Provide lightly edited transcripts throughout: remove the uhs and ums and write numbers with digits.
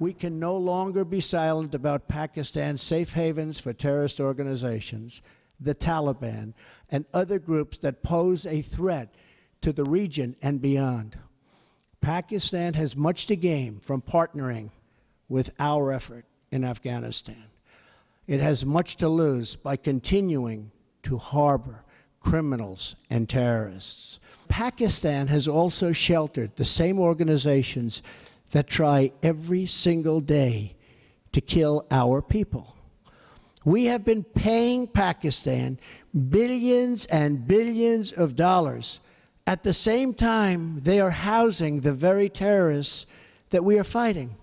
We can no longer be silent about Pakistan's safe havens for terrorist organizations, the Taliban, and other groups that pose a threat to the region and beyond. Pakistan has much to gain from partnering with our effort in Afghanistan. It has much to lose by continuing to harbor criminals and terrorists. Pakistan has also sheltered the same organizations that try every single day to kill our people. We have been paying Pakistan billions and billions of dollars. At the same time, they are housing the very terrorists that we are fighting.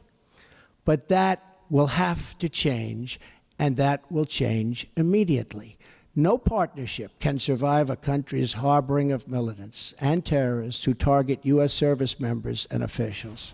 But that will have to change, and that will change immediately. No partnership can survive a country's harboring of militants and terrorists who target U.S. service members and officials.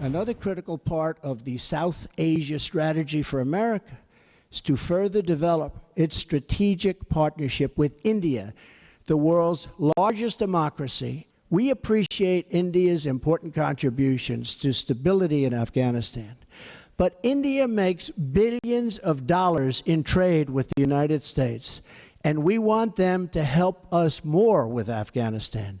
Another critical part of the South Asia strategy for America is to further develop its strategic partnership with India, the world's largest democracy. We appreciate India's important contributions to stability in Afghanistan. But India makes billions of dollars in trade with the United States, and we want them to help us more with Afghanistan.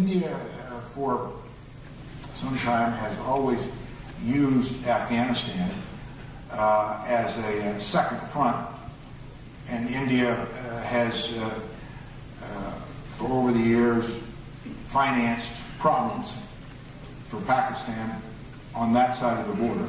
India for some time has always used Afghanistan as a second front, and India has for over the years financed problems for Pakistan on that side of the border.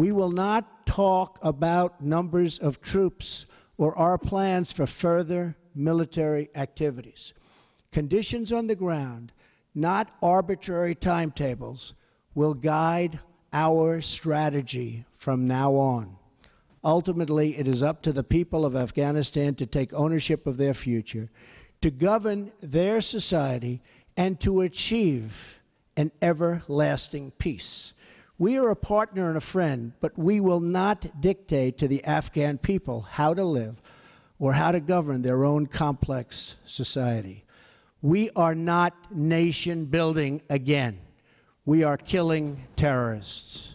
We will not talk about numbers of troops or our plans for further military activities. Conditions on the ground, not arbitrary timetables, will guide our strategy from now on. Ultimately, it is up to the people of Afghanistan to take ownership of their future, to govern their society, and to achieve an everlasting peace. We are a partner and a friend, but we will not dictate to the Afghan people how to live or how to govern their own complex society. We are not nation building again. We are killing terrorists.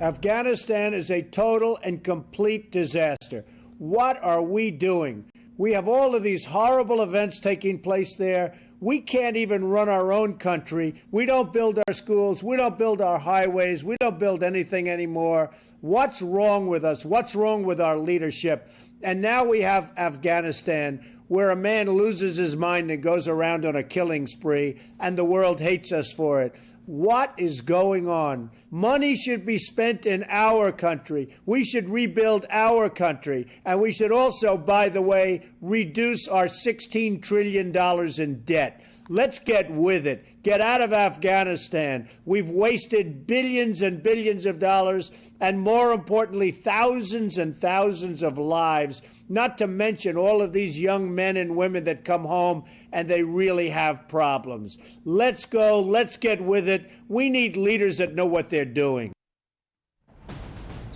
Afghanistan is a total and complete disaster. What are we doing? We have all of these horrible events taking place there. We can't even run our own country. We don't build our schools. We don't build our highways. We don't build anything anymore. What's wrong with us? What's wrong with our leadership? And now we have Afghanistan, where a man loses his mind and goes around on a killing spree, and the world hates us for it. What is going on? Money should be spent in our country. We should rebuild our country. And we should also, by the way, reduce our $16 trillion in debt. Let's get with it. Get out of Afghanistan. We've wasted billions and billions of dollars, and more importantly, thousands and thousands of lives, not to mention all of these young men and women that come home and they really have problems. Let's go. Let's get with it. We need leaders that know what they're doing.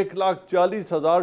1,40,000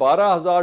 12,000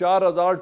4,000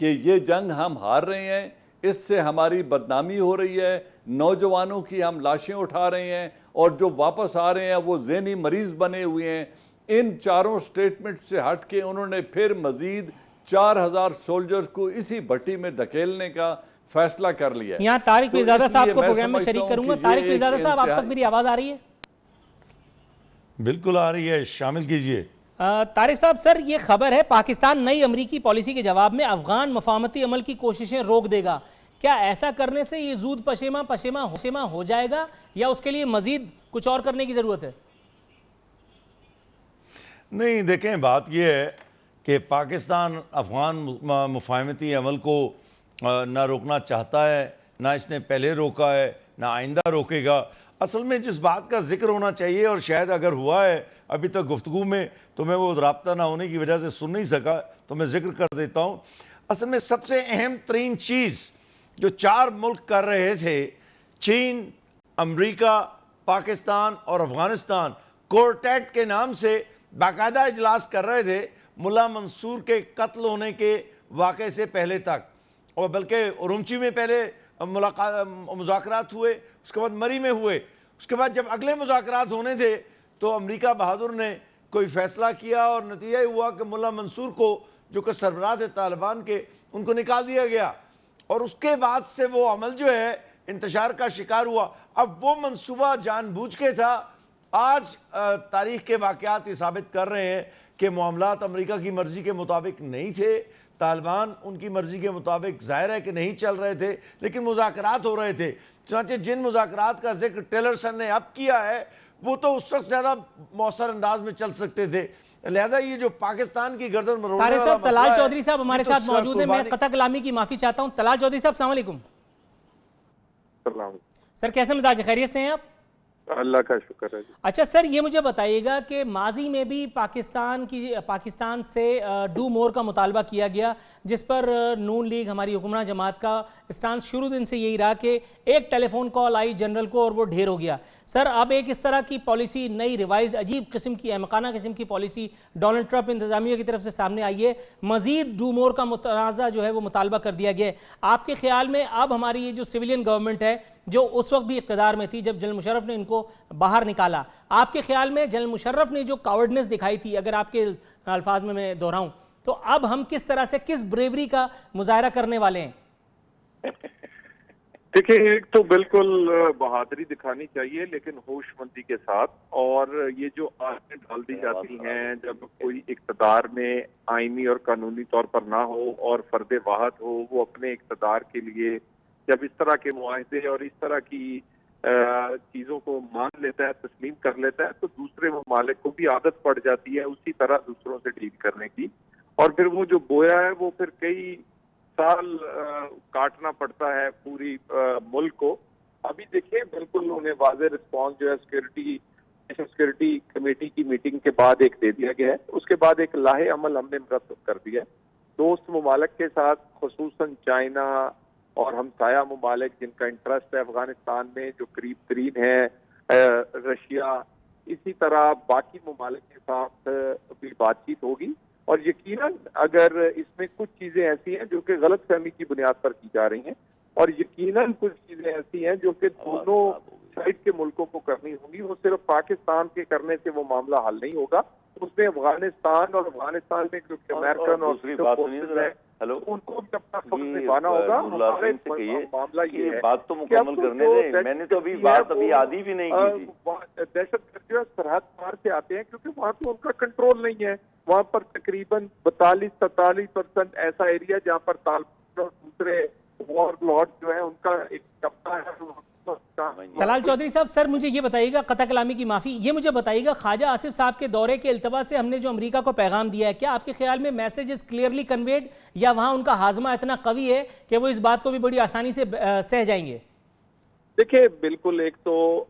کہ یہ جنگ ہم ہار رہے ہیں، اس سے ہماری بدنامی ہو رہی ہے، نوجوانوں کی ہم لاشیں اٹھا رہے ہیں اور جو واپس آ رہے ہیں وہ ذہنی مریض بنے ہوئے ہیں. ان چاروں سٹیٹمنٹ سے ہٹ کے انہوں نے پھر مزید 4000 سولجرز کو اسی بھٹی میں دھکیلنے کا فیصلہ کر لیا ہے. یہاں طارق پیرزادہ صاحب کو پروگرام میں شریک کروں گا. طارق پیرزادہ صاحب، آپ تک میری آواز آ رہی ہے؟ بالکل آ رہی ہے، شامل کیجئے. طارق صاحب، سر یہ خبر ہے پاکستان نئی امریکی پالیسی کے جواب میں افغان مفاہمتی عمل کی کوششیں روک دے گا. کیا ایسا کرنے سے یہ زود پشیماں ہو جائے گا یا اس کے لیے مزید کچھ اور کرنے کی ضرورت ہے؟ نہیں، دیکھیں بات یہ ہے کہ پاکستان افغان مفاہمتی عمل کو نہ روکنا چاہتا ہے، نہ اس نے پہلے روکا ہے، نہ آئندہ روکے گا. اصل میں جس بات کا ذکر ہونا چاہیے اور شاید اگر ہوا ہے ابھی تک گفتگو میں تو میں وہ رابطہ نہ ہونے کی وجہ سے سن نہیں سکا، تو میں ذکر کر دیتا ہوں. اصل میں سب سے اہم ترین چیز جو 4 ملک کر رہے تھے، چین، امریکہ، پاکستان اور افغانستان، کورٹیٹ کے نام سے باقاعدہ اجلاس کر رہے تھے ملا منصور کے قتل ہونے کے واقعے سے پہلے تک، اور بلکہ ارومچی میں پہلے مذاکرات ہوئے، اس کے بعد مری میں ہوئے. اس کے بعد جب اگلے مذاکرات ہونے تھے تو امریکہ بہادر نے کوئی فیصلہ کیا اور نتیجہ یہ ہوا کہ ملا منصور کو، جو کہ سربراہ تھے طالبان کے، ان کو نکال دیا گیا. اور اس کے بعد سے وہ عمل جو ہے انتشار کا شکار ہوا. اب وہ منصوبہ جان بوجھ کے تھا. آج تاریخ کے واقعات یہ ثابت کر رہے ہیں کہ معاملات امریکہ کی مرضی کے مطابق نہیں تھے. طالبان ان کی مرضی کے مطابق ظاہر ہے کہ نہیں چل رہے تھے، لیکن مذاکرات ہو رہے تھے. چنانچہ جن مذاکرات کا ذکر ٹیلرسن نے اب کیا ہے وہ تو اس وقت زیادہ مؤثر انداز میں چل سکتے تھے. لہذا یہ جو پاکستان کی گردن مروڑنے والا مسئلہ ہے، طلال چودھری صاحب ہمارے ساتھ موجود ہیں. میں قطع کلامی کی معافی چاہتا ہوں. طلال چودھری صاحب السلام علیکم. سر کیسے مزاج، خیریت سے ہیں آپ؟ اللہ کا شکر ہے. اچھا سر، یہ مجھے بتائیے گا کہ ماضی میں بھی پاکستان سے ڈو مور کا مطالبہ کیا گیا، جس پر نون لیگ ہماری حکمراں جماعت کا اسٹانس شروع دن سے یہی رہا کہ ایک ٹیلی فون کال آئی جنرل کو اور وہ ڈھیر ہو گیا. سر اب ایک اس طرح کی پالیسی، نئی ریوائزڈ عجیب قسم کی احمقانہ قسم کی پالیسی ڈونلڈ ٹرمپ انتظامیہ کی طرف سے سامنے آئی ہے. مزید ڈو مور کا متنازع جو ہے وہ مطالبہ کر دیا گیا ہے. آپ کے خیال میں اب ہماری یہ جو سویلین گورنمنٹ ہے، جو اس وقت بھی اقتدار میں تھی جب جنرل مشرف نے ان کو باہر نکالا، آپ کے خیال میں جنرل مشرف نے جو کاورڈنس دکھائی تھی، اگر آپ کے الفاظ میں دہراؤں، تو اب ہم کس طرح سے کس بریوری کا مظاہرہ کرنے والے ہیں؟ دیکھیں، ایک تو بالکل بہادری دکھانی چاہیے لیکن ہوش مندی کے ساتھ. اور یہ جو آنکھیں ڈال دی جاتی ہیں جب کوئی اقتدار میں آئینی اور قانونی طور پر نہ ہو اور فرد واحد ہو، وہ اپنے اقتدار کے لیے جب اس طرح کے معاہدے اور اس طرح کی چیزوں کو مان لیتا ہے، تسلیم کر لیتا ہے، تو دوسرے ممالک کو بھی عادت پڑ جاتی ہے اسی طرح دوسروں سے ڈیل کرنے کی. اور پھر وہ جو بویا ہے وہ پھر کئی سال کاٹنا پڑتا ہے پوری ملک کو. ابھی دیکھیں، بالکل انہیں واضح رسپانس جو ہے سیکورٹی کمیٹی کی میٹنگ کے بعد ایک دے دیا گیا ہے. اس کے بعد ایک لاہے عمل ہم نے مرتب کر دیا ہے دوست ممالک کے ساتھ، خصوصاً چائنا اور ہمسایہ ممالک جن کا انٹرسٹ ہے افغانستان میں، جو قریب ترین ہے، رشیا. اسی طرح باقی ممالک کے ساتھ بھی بات چیت ہوگی. اور یقیناً اگر اس میں کچھ چیزیں ایسی ہیں جو کہ غلط فہمی کی بنیاد پر کی جا رہی ہیں، اور یقیناً کچھ چیزیں ایسی ہیں جو کہ دونوں سائڈ کے ملکوں کو کرنی ہوں گی، وہ صرف پاکستان کے کرنے سے وہ معاملہ حل نہیں ہوگا. اس میں افغانستان اور افغانستان میں جو امریکن اور ان کو بھی اپنا فرض نبھانا ہوگا. معاملہ یہ ہے، بات تو مکمل کرنے دیں، میں نے تو ابھی بات ابھی آدھی بھی نہیں کی تھی. دہشت گرد جو سرحد پار سے آتے ہیں کیونکہ وہاں تو ان کا کنٹرول نہیں ہے. وہاں پر تقریباً 42-47% ایسا ایریا جہاں پر طالبان اور دوسرے وار لارڈ جو ہیں ان کا ایک قبضہ ہے. طلال چودھری صاحب، سر مجھے یہ بتائیے گا، قطع کلامی کی معافی، یہ مجھے بتائیے گا، خواجہ آصف صاحب کے دورے کے التوا سے ہم نے جو امریکہ کو پیغام دیا ہے، کیا آپ کے خیال میں میسج از کلیئرلی کنویڈ، یا وہاں ان کا ہاضمہ اتنا قوی ہے کہ وہ اس بات کو بھی بڑی آسانی سے سہ جائیں گے؟ دیکھیں، بالکل ایک تو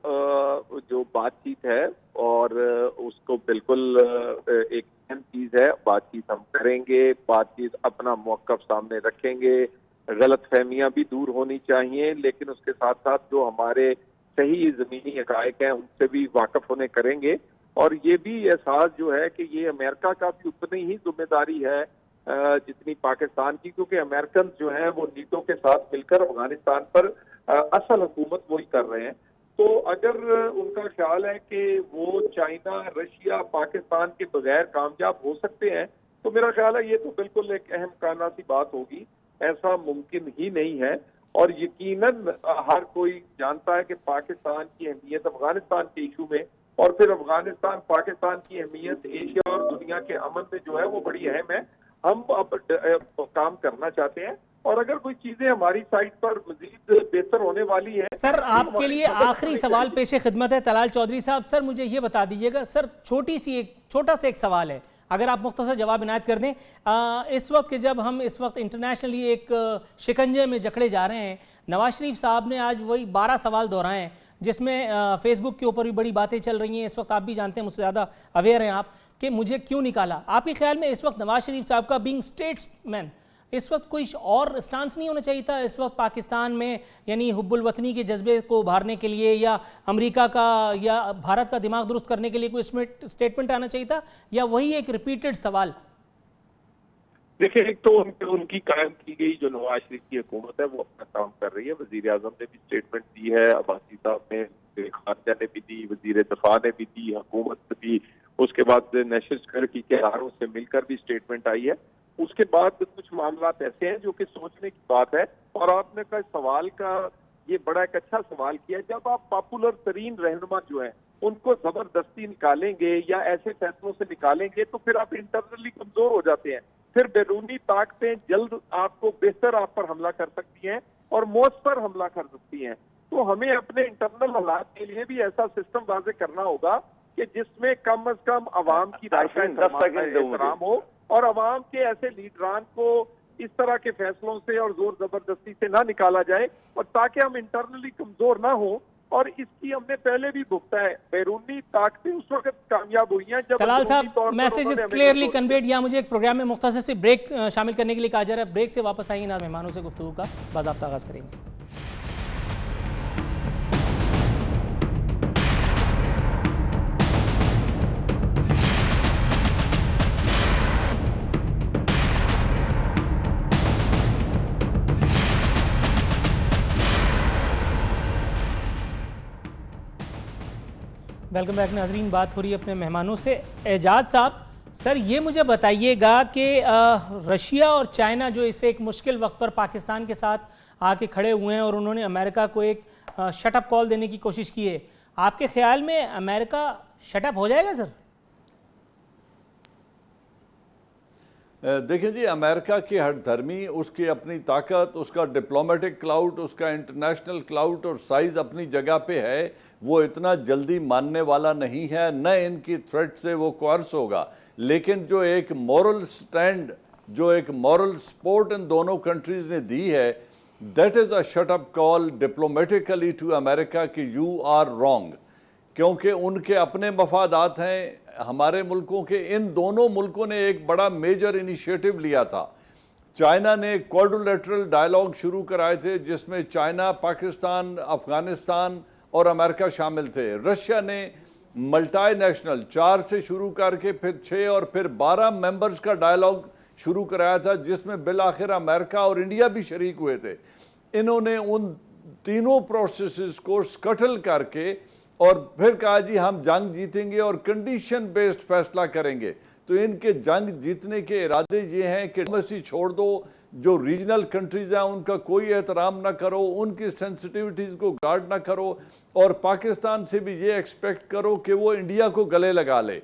جو بات چیت ہے اور اس کو بالکل ایک اہم چیز ہے، بات چیت ہم کریں گے، بات چیت اپنا موقف سامنے رکھیں گے، غلط فہمیاں بھی دور ہونی چاہیے، لیکن اس کے ساتھ ساتھ جو ہمارے صحیح زمینی حقائق ہیں ان سے بھی واقف ہونے کریں گے. اور یہ بھی احساس جو ہے کہ یہ امریکہ کا بھی اتنی ہی ذمہ داری ہے جتنی پاکستان کی، کیونکہ امریکن جو ہیں وہ نیٹو کے ساتھ مل کر افغانستان پر اصل حکومت وہی کر رہے ہیں. تو اگر ان کا خیال ہے کہ وہ چائنا، رشیا، پاکستان کے بغیر کامیاب ہو سکتے ہیں تو میرا خیال ہے یہ تو بالکل ایک اہم کانہ سی بات ہوگی. ایسا ممکن ہی نہیں ہے. اور یقیناً ہر کوئی جانتا ہے کہ پاکستان کی اہمیت افغانستان کے ایشو میں اور پھر افغانستان پاکستان کی اہمیت ایشیا اور دنیا کے امن میں جو ہے وہ بڑی اہم ہے. ہم اب کام کرنا چاہتے ہیں اور اگر کوئی چیزیں ہماری سائٹ پر مزید بہتر ہونے والی ہیں. سر آپ کے لیے آخری سوال پیش خدمت ہے طلال چودھری صاحب. سر مجھے یہ بتا دیجئے گا سر، چھوٹا سا ایک سوال ہے، اگر آپ مختصر جواب عنایت کر دیں. اس وقت کہ جب ہم اس وقت انٹرنیشنلی ایک شکنجے میں جکڑے جا رہے ہیں، نواز شریف صاحب نے آج وہی 12 سوال دہرائے ہیں جس میں فیس بک کے اوپر بھی بڑی باتیں چل رہی ہیں. اس وقت آپ بھی جانتے ہیں، مجھ سے زیادہ اویئر ہیں آپ، کہ مجھے کیوں نکالا. آپ کے خیال میں اس وقت نواز شریف صاحب کا بینگ اسٹیٹس مین اس وقت کوئی اور اسٹانس نہیں ہونا چاہیے تھا اس وقت پاکستان میں، یعنی حب الوطنی کے جذبے کو ابھارنے کے لیے یا امریکہ کا یا بھارت کا دماغ درست کرنے کے لیے کوئی اسٹیٹمنٹ آنا چاہیے تھا، یا وہی ایک ریپیٹڈ سوال؟ دیکھیں، ایک تو ان کی قائم کی گئی جو نواز شریف کی حکومت ہے وہ اپنا کام کر رہی ہے. وزیر اعظم نے بھی اسٹیٹمنٹ دی ہے، عباسی صاحب نے، خارجہ نے بھی دی، وزیر دفاع نے بھی دی، حکومت بھی، اس کے بعد نیشنل سیکورٹی کے اداروں سے مل کر بھی اسٹیٹمنٹ آئی ہے. اس کے بعد کچھ معاملات ایسے ہیں جو کہ سوچنے کی بات ہے. اور آپ نے کہا سوال کا یہ بڑا ایک اچھا سوال کیا. جب آپ پاپولر ترین رہنما جو ہیں ان کو زبردستی نکالیں گے یا ایسے فیصلوں سے نکالیں گے تو پھر آپ انٹرنلی کمزور ہو جاتے ہیں. پھر بیرونی طاقتیں جلد آپ کو بہتر آپ پر حملہ کر سکتی ہیں اور مؤثر حملہ کر سکتی ہیں. تو ہمیں اپنے انٹرنل حالات کے لیے بھی ایسا سسٹم واضح کرنا ہوگا کہ جس میں کم از کم عوام کی رائے کا احترام ہو اور عوام کے ایسے لیڈران کو اس طرح کے فیصلوں سے اور زور زبردستی سے نہ نکالا جائے، اور تاکہ ہم انٹرنلی کمزور نہ ہوں. اور اس کی ہم نے پہلے بھی بھگتا ہے. بیرونی طاقتیں اس وقت کامیاب ہوئی ہیں جب طلال صاحب میسج از کلیئرلی کنویڈ. یا مجھے ایک پروگرام میں مختصر سے بریک شامل کرنے کے لیے کہا جا رہا ہے. بریک سے واپس آئیں گے، مہمانوں سے گفتگو کا باضابطہ آغاز کریں گے. ویلکم بیک ناظرین. بات ہو رہی ہے اپنے مہمانوں سے. اعجاز صاحب، سر یہ مجھے بتائیے گا کہ رشیا اور چائنا جو اسے ایک مشکل وقت پر پاکستان کے ساتھ آ کے کھڑے ہوئے ہیں اور انہوں نے امریکہ کو ایک شٹ اپ کال دینے کی کوشش کی ہے، آپ کے خیال میں امریکہ شٹ اپ ہو جائے گا سر؟ دیکھیں جی، امریکہ کی ہر دھرمی، اس کی اپنی طاقت، اس کا ڈپلومیٹک کلاؤٹ، اس کا انٹرنیشنل کلاؤٹ اور سائز اپنی جگہ پہ ہے. وہ اتنا جلدی ماننے والا نہیں ہے، نہ ان کی تھریٹ سے وہ کوارس ہوگا. لیکن جو ایک مورل سٹینڈ، جو ایک مورل سپورٹ ان دونوں کنٹریز نے دی ہے، that is a shut up call diplomatically to امریکہ کہ یو آر رانگ. کیونکہ ان کے اپنے مفادات ہیں، ہمارے ملکوں کے. ان دونوں ملکوں نے ایک بڑا میجر انیشیٹو لیا تھا. چائنا نے کوارڈولیٹرل ڈائیلاگ شروع کرائے تھے جس میں چائنا، پاکستان، افغانستان اور امریکہ شامل تھے. رشیا نے ملٹائی نیشنل 4 سے شروع کر کے پھر 6 اور پھر 12 ممبرز کا ڈائیلاگ شروع کرایا تھا جس میں بالآخر امریکہ اور انڈیا بھی شریک ہوئے تھے. انہوں نے ان تینوں پروسیسز کو سکٹل کر کے اور پھر کہا جی ہم جنگ جیتیں گے اور کنڈیشن بیسڈ فیصلہ کریں گے. تو ان کے جنگ جیتنے کے ارادے یہ ہیں کہ ڈپلومیسی چھوڑ دو، جو ریجنل کنٹریز ہیں ان کا کوئی احترام نہ کرو، ان کی سینسٹیوٹیز کو گارڈ نہ کرو، اور پاکستان سے بھی یہ ایکسپیکٹ کرو کہ وہ انڈیا کو گلے لگا لے.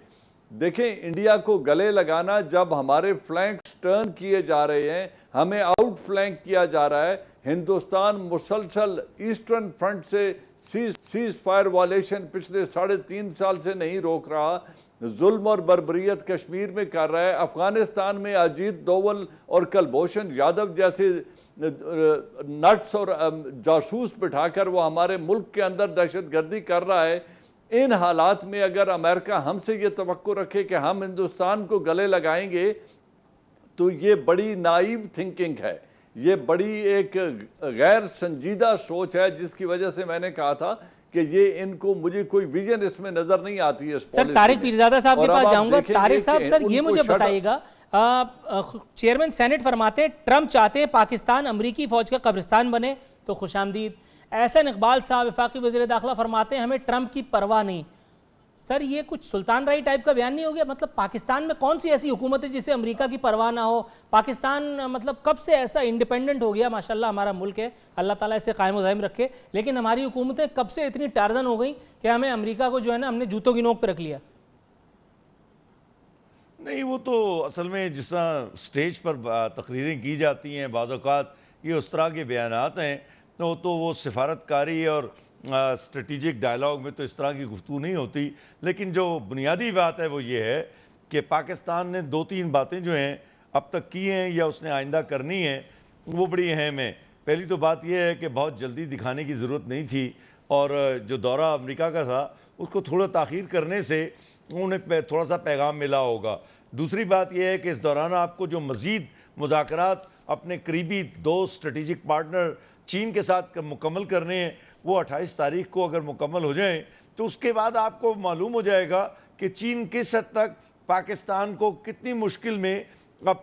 دیکھیں، انڈیا کو گلے لگانا جب ہمارے فلینکس ٹرن کیے جا رہے ہیں، ہمیں آؤٹ فلینک کیا جا رہا ہے. ہندوستان مسلسل ایسٹرن فرنٹ سے سیز فائر وائلیشن پچھلے 3.5 سال سے نہیں روک رہا. ظلم اور بربریت کشمیر میں کر رہا ہے. افغانستان میں اجیت دوول اور کلبھوشن یادو جیسے نٹس اور جاسوس بٹھا کر وہ ہمارے ملک کے اندر دہشت گردی کر رہا ہے. ان حالات میں اگر امریکہ ہم سے یہ توقع رکھے کہ ہم ہندوستان کو گلے لگائیں گے تو یہ بڑی نائیو تھنکنگ ہے، یہ بڑی ایک غیر سنجیدہ سوچ ہے، جس کی وجہ سے میں نے کہا تھا کہ یہ ان کو مجھے کوئی ویژن اس میں نظر نہیں آتی ہے. سر طارق پیرزادہ صاحب کے پاس جاؤں گا. طارق صاحب سر یہ مجھے بتائیے گا, چیئرمین سینٹ فرماتے ہیں ٹرمپ چاہتے ہیں پاکستان امریکی فوج کا قبرستان بنے, تو خوش آمدید. احسن اقبال صاحب وفاقی وزیر داخلہ فرماتے ہیں ہمیں ٹرمپ کی پرواہ نہیں. سر یہ کچھ سلطان رائی ٹائپ کا بیان نہیں ہو گیا؟ مطلب پاکستان میں کون سی ایسی حکومت ہے جسے امریکہ کی پرواہ نہ ہو؟ پاکستان مطلب کب سے ایسا انڈیپینڈنٹ ہو گیا؟ ماشاءاللہ ہمارا ملک ہے, اللہ تعالیٰ اسے قائم و دائم رکھے, لیکن ہماری حکومتیں کب سے اتنی ٹارزن ہو گئیں کہ ہمیں امریکہ کو جو ہے نا ہم نے جوتوں کی نوک پہ رکھ لیا؟ نہیں, وہ تو اصل میں جس طرح اسٹیج پر تقریریں کی جاتی ہیں بعض اوقات یہ اس طرح کے بیانات ہیں, تو وہ سفارتکاری اور اسٹریٹجک ڈائلاگ میں تو اس طرح کی گفتگو نہیں ہوتی. لیکن جو بنیادی بات ہے وہ یہ ہے کہ پاکستان نے 2-3 باتیں جو ہیں اب تک کی ہیں یا اس نے آئندہ کرنی ہیں وہ بڑی اہم ہیں. پہلی تو بات یہ ہے کہ بہت جلدی دکھانے کی ضرورت نہیں تھی, اور جو دورہ امریکہ کا تھا اس کو تھوڑا تاخیر کرنے سے انہیں تھوڑا سا پیغام ملا ہوگا. دوسری بات یہ ہے کہ اس دوران آپ کو جو مزید مذاکرات اپنے قریبی 2 اسٹریٹجک پارٹنر چین کے ساتھ مکمل کرنے ہیں, وہ 28 تاریخ کو اگر مکمل ہو جائیں تو اس کے بعد آپ کو معلوم ہو جائے گا کہ چین کس حد تک پاکستان کو کتنی مشکل میں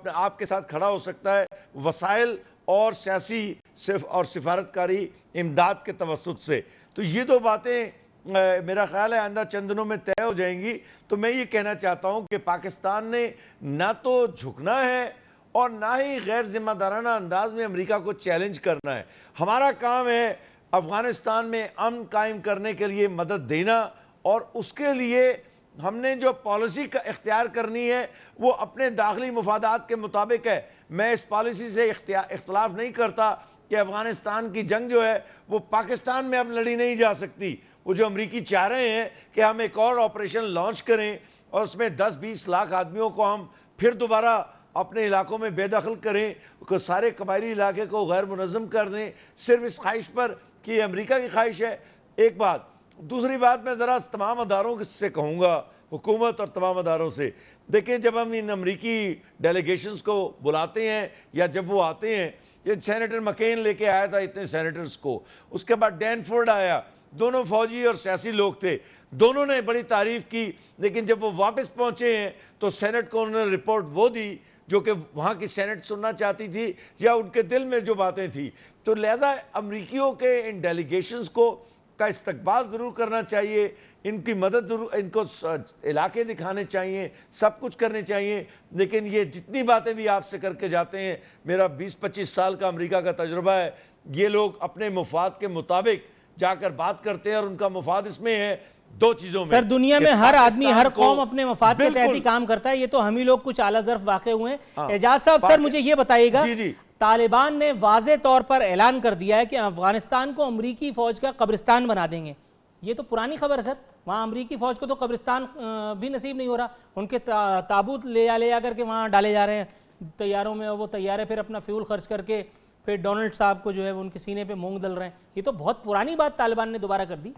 آپ کے ساتھ کھڑا ہو سکتا ہے وسائل اور سیاسی اور سفارتکاری امداد کے توسط سے. تو یہ 2 باتیں میرا خیال ہے آئندہ چند دنوں میں طے ہو جائیں گی. تو میں یہ کہنا چاہتا ہوں کہ پاکستان نے نہ تو جھکنا ہے اور نہ ہی غیر ذمہ دارانہ انداز میں امریکہ کو چیلنج کرنا ہے. ہمارا کام ہے افغانستان میں امن قائم کرنے کے لیے مدد دینا, اور اس کے لیے ہم نے جو پالیسی کا اختیار کرنی ہے وہ اپنے داخلی مفادات کے مطابق ہے. میں اس پالیسی سے اختلاف نہیں کرتا کہ افغانستان کی جنگ جو ہے وہ پاکستان میں اب لڑی نہیں جا سکتی. وہ جو امریکی چاہ رہے ہیں کہ ہم ایک اور آپریشن لانچ کریں اور اس میں 10-20 لاکھ آدمیوں کو ہم پھر دوبارہ اپنے علاقوں میں بے دخل کریں, سارے قبائلی علاقے کو غیر منظم کر دیں, صرف اس خواہش پر کہ یہ امریکہ کی خواہش ہے. ایک بات. دوسری بات میں ذرا تمام اداروں سے کہوں گا, حکومت اور تمام اداروں سے, دیکھیں جب ہم ان امریکی ڈیلیگیشنز کو بلاتے ہیں یا جب وہ آتے ہیں, یہ سینیٹر مکین لے کے آیا تھا اتنے سینیٹرز کو, اس کے بعد ڈینفورڈ آیا, دونوں فوجی اور سیاسی لوگ تھے, دونوں نے بڑی تعریف کی, لیکن جب وہ واپس پہنچے ہیں تو سینٹ کو انہوں نے رپورٹ وہ دی جو کہ وہاں کی سینٹ سننا چاہتی تھی یا ان کے دل میں جو باتیں تھی. تو لہذا امریکیوں کے ان ڈیلیگیشنز کو کا استقبال ضرور کرنا چاہیے, ان کی مدد ضرور, ان کو علاقے دکھانے چاہیے, سب کچھ کرنے چاہیے. لیکن یہ جتنی باتیں بھی آپ سے کر کے جاتے ہیں, میرا 20-25 سال کا امریکہ کا تجربہ ہے, یہ لوگ اپنے مفاد کے مطابق جا کر بات کرتے ہیں, اور ان کا مفاد اس میں ہے 2 چیزوں میں. سر دنیا میں ہر آدمی ہر قوم اپنے مفاد کے تحت ہی کام کرتا ہے, یہ تو ہم ہی لوگ کچھ اعلیٰ ظرف واقع ہوئے ہیں. اعجاز صاحب سر مجھے یہ بتائیے گا, طالبان نے واضح طور پر اعلان کر دیا ہے کہ افغانستان کو امریکی فوج کا قبرستان بنا دیں گے. یہ تو پرانی خبر ہے سر, وہاں امریکی فوج کو تو قبرستان بھی نصیب نہیں ہو رہا, ان کے تابوت لے آ کر کے وہاں ڈالے جا رہے ہیں طیاروں میں, وہ طیارے پھر اپنا فیول خرچ کر کے پھر ڈونلڈ صاحب کو جو ہے ان کے سینے پہ مونگ ڈل رہے ہیں. یہ تو بہت پرانی بات طالبان نے دوبارہ کر دی.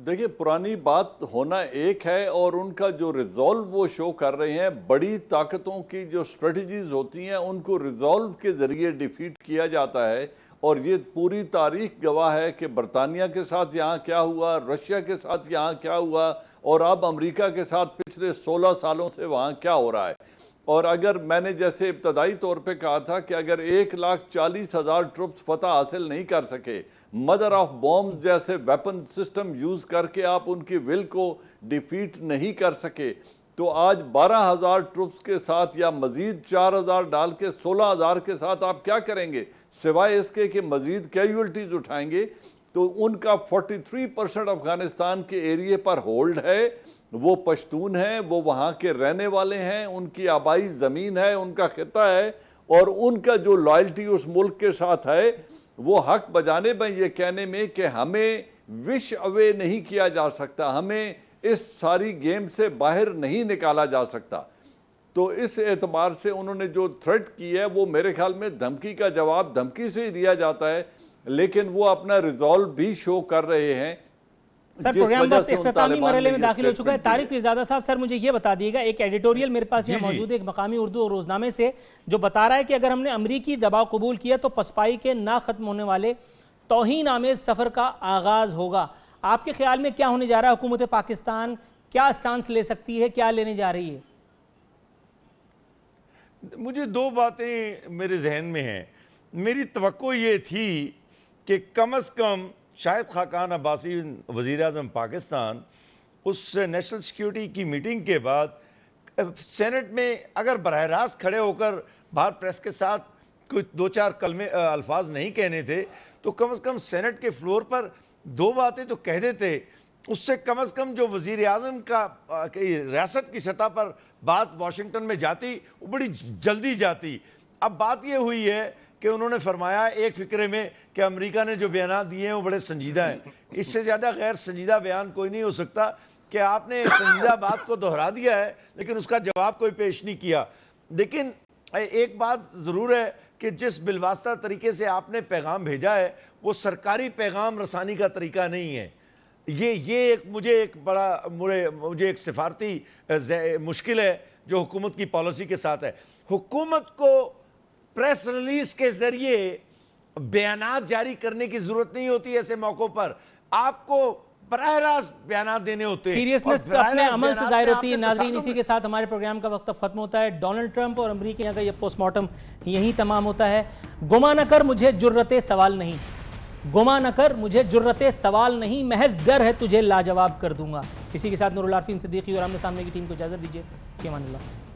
دیکھیں پرانی بات ہونا ایک ہے, اور ان کا جو ریزولو وہ شو کر رہے ہیں, بڑی طاقتوں کی جو اسٹریٹجیز ہوتی ہیں ان کو ریزولو کے ذریعے ڈیفیٹ کیا جاتا ہے. اور یہ پوری تاریخ گواہ ہے کہ برطانیہ کے ساتھ یہاں کیا ہوا, رشیا کے ساتھ یہاں کیا ہوا, اور اب امریکہ کے ساتھ پچھلے 16 سالوں سے وہاں کیا ہو رہا ہے. اور اگر میں نے جیسے ابتدائی طور پہ کہا تھا کہ اگر 1,40,000 ٹروپس فتح حاصل نہیں کر سکے, مدر آف بومز جیسے ویپن سسٹم یوز کر کے آپ ان کی ول کو ڈیفیٹ نہیں کر سکے, تو آج 12,000 ٹروپس کے ساتھ یا مزید 4,000 ڈال کے 16,000 کے ساتھ آپ کیا کریں گے, سوائے اس کے کہ مزید کیجولٹیز اٹھائیں گے. تو ان کا 43% افغانستان کے ایریے پر ہولڈ ہے, وہ پشتون ہیں, وہ وہاں کے رہنے والے ہیں, ان کی آبائی زمین ہے, ان کا خطہ ہے, اور ان کا جو لائلٹی اس ملک کے ساتھ ہے وہ حق بجانے میں یہ کہنے میں کہ ہمیں وش اوے نہیں کیا جا سکتا, ہمیں اس ساری گیم سے باہر نہیں نکالا جا سکتا. تو اس اعتبار سے انہوں نے جو تھریٹ کی ہے وہ میرے خیال میں دھمکی کا جواب دھمکی سے ہی دیا جاتا ہے, لیکن وہ اپنا ریزولو بھی شو کر رہے ہیں. سر پروگرام بس اختتامی مرحلے میں داخل ہو چکا ہے. طارق پیرزادہ صاحب سر مجھے یہ بتا دیے گا, ایک ایڈیٹوریل میرے پاس یہ موجود ہے ایک مقامی اردو اور روزنامے سے جو بتا رہا ہے کہ اگر ہم نے امریکی دباؤ قبول کیا تو پسپائی کے نہ ختم ہونے والے توہین آمیز سفر کا آغاز ہوگا. آپ کے خیال میں کیا ہونے جا رہا ہے؟ حکومت پاکستان کیا سٹانس لے سکتی ہے, کیا لینے جا رہی ہے؟ مجھے دو باتیں میرے ذہن میں ہیں. میری توقع یہ تھی کہ کم از کم شاہد خاقان عباسی وزیر اعظم پاکستان اس نیشنل سیکیورٹی کی میٹنگ کے بعد سینٹ میں اگر براہ راست کھڑے ہو کر باہر پریس کے ساتھ کوئی دو چار کلمے الفاظ نہیں کہنے تھے تو کم از کم سینٹ کے فلور پر دو باتیں تو کہہ دیتے. اس سے کم از کم جو وزیر اعظم کا ریاست کی سطح پر بات واشنگٹن میں جاتی وہ بڑی جلدی جاتی. اب بات یہ ہوئی ہے کہ انہوں نے فرمایا ایک فقرے میں کہ امریکہ نے جو بیانات دیے ہیں وہ بڑے سنجیدہ ہیں. اس سے زیادہ غیر سنجیدہ بیان کوئی نہیں ہو سکتا کہ آپ نے سنجیدہ بات کو دہرا دیا ہے لیکن اس کا جواب کوئی پیش نہیں کیا. لیکن ایک بات ضرور ہے کہ جس بالواسطہ طریقے سے آپ نے پیغام بھیجا ہے وہ سرکاری پیغام رسانی کا طریقہ نہیں ہے. یہ مجھے ایک سفارتی مشکل ہے جو حکومت کی پالیسی کے ساتھ ہے. حکومت کو پریس ریلیز کے ذریعے بیانات جاری کرنے کی ضرورت نہیں ہوتی. ایسے موقعوں پر آپ کو براہ راست بیانات دینے ہوتے ہیں. سیریسنس اپنے عمل سے ظاہر ہوتی ہے. ناظرین اسی کے ساتھ ہمارے پروگرام کا وقت اب ختم ہوتا ہے. ڈونلڈ ٹرمپ اور امریکیوں کا یہ پوسٹ مارٹم یہیں تمام ہوتا ہے. گما نہ کر مجھے جرأت سوال نہیں, گما نہ کر مجھے جرأت سوال نہیں, محض گر ہے تجھے لاجواب کر دوں گا. اسی کے ساتھ نور العارفین صدیقی اور آمنے سامنے کی ٹیم کو اجازت دیجیے. فی امان اللہ.